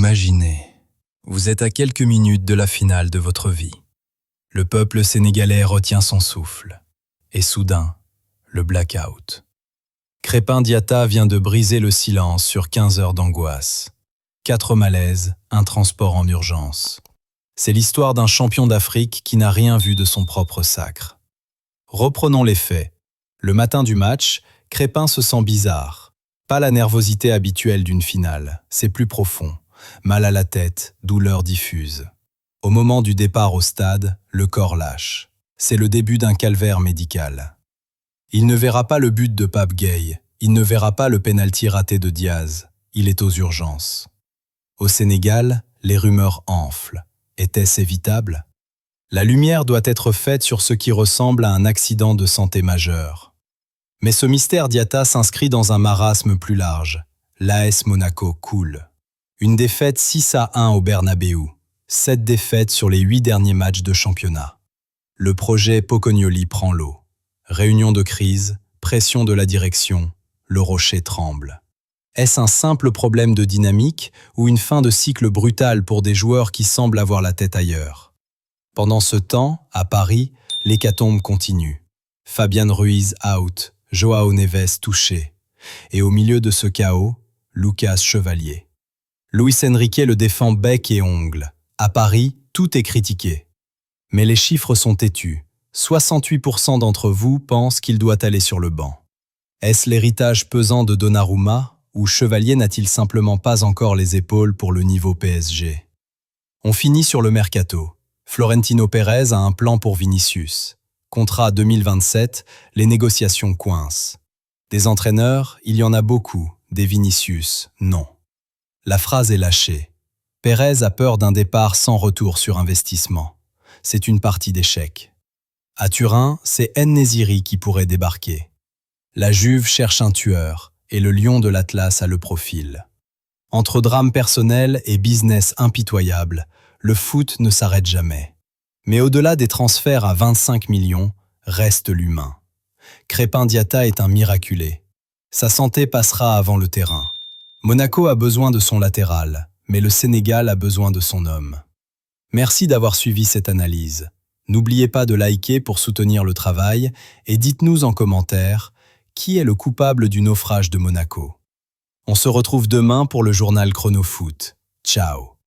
Imaginez, vous êtes à quelques minutes de la finale de votre vie. Le peuple sénégalais retient son souffle. Et soudain, le blackout. Crépin Diatta vient de briser le silence sur 15 heures d'angoisse. 4 malaises, un transport en urgence. C'est l'histoire d'un champion d'Afrique qui n'a rien vu de son propre sacre. Reprenons les faits. Le matin du match, Crépin se sent bizarre. Pas la nervosité habituelle d'une finale, c'est plus profond. Mal à la tête, douleur diffuse. Au moment du départ au stade, le corps lâche. C'est le début d'un calvaire médical. Il ne verra pas le but de Pape Gueye, il ne verra pas le pénalty raté de Diaz, il est aux urgences. Au Sénégal, les rumeurs enflent. Était-ce évitable? La lumière doit être faite sur ce qui ressemble à un accident de santé majeur. Mais ce mystère Diatta s'inscrit dans un marasme plus large. L'AS Monaco coule. Une défaite 6-1 au Bernabéu. 7 défaites sur les 8 derniers matchs de championnat. Le projet Pocognoli prend l'eau. Réunion de crise, pression de la direction, le rocher tremble. Est-ce un simple problème de dynamique ou une fin de cycle brutale pour des joueurs qui semblent avoir la tête ailleurs? Pendant ce temps, à Paris, l'hécatombe continue. Fabian Ruiz out, Joao Neves touché. Et au milieu de ce chaos, Lucas Chevalier. Luis Enrique le défend bec et ongles. À Paris, tout est critiqué. Mais les chiffres sont têtus. 68% d'entre vous pensent qu'il doit aller sur le banc. Est-ce l'héritage pesant de Donnarumma ou Chevalier n'a-t-il simplement pas encore les épaules pour le niveau PSG? On finit sur le mercato. Florentino Pérez a un plan pour Vinicius. Contrat 2027, les négociations coincent. Des entraîneurs, il y en a beaucoup. Des Vinicius, non. La phrase est lâchée. Pérez a peur d'un départ sans retour sur investissement. C'est une partie d'échec. À Turin, c'est En-Nesyri qui pourrait débarquer. La Juve cherche un tueur et le lion de l'Atlas a le profil. Entre drame personnel et business impitoyable, le foot ne s'arrête jamais. Mais au-delà des transferts à 25 millions, reste l'humain. Crépin Diatta est un miraculé. Sa santé passera avant le terrain. Monaco a besoin de son latéral, mais le Sénégal a besoin de son homme. Merci d'avoir suivi cette analyse. N'oubliez pas de liker pour soutenir le travail et dites-nous en commentaire qui est le coupable du naufrage de Monaco. On se retrouve demain pour le journal Chrono Foot. Ciao.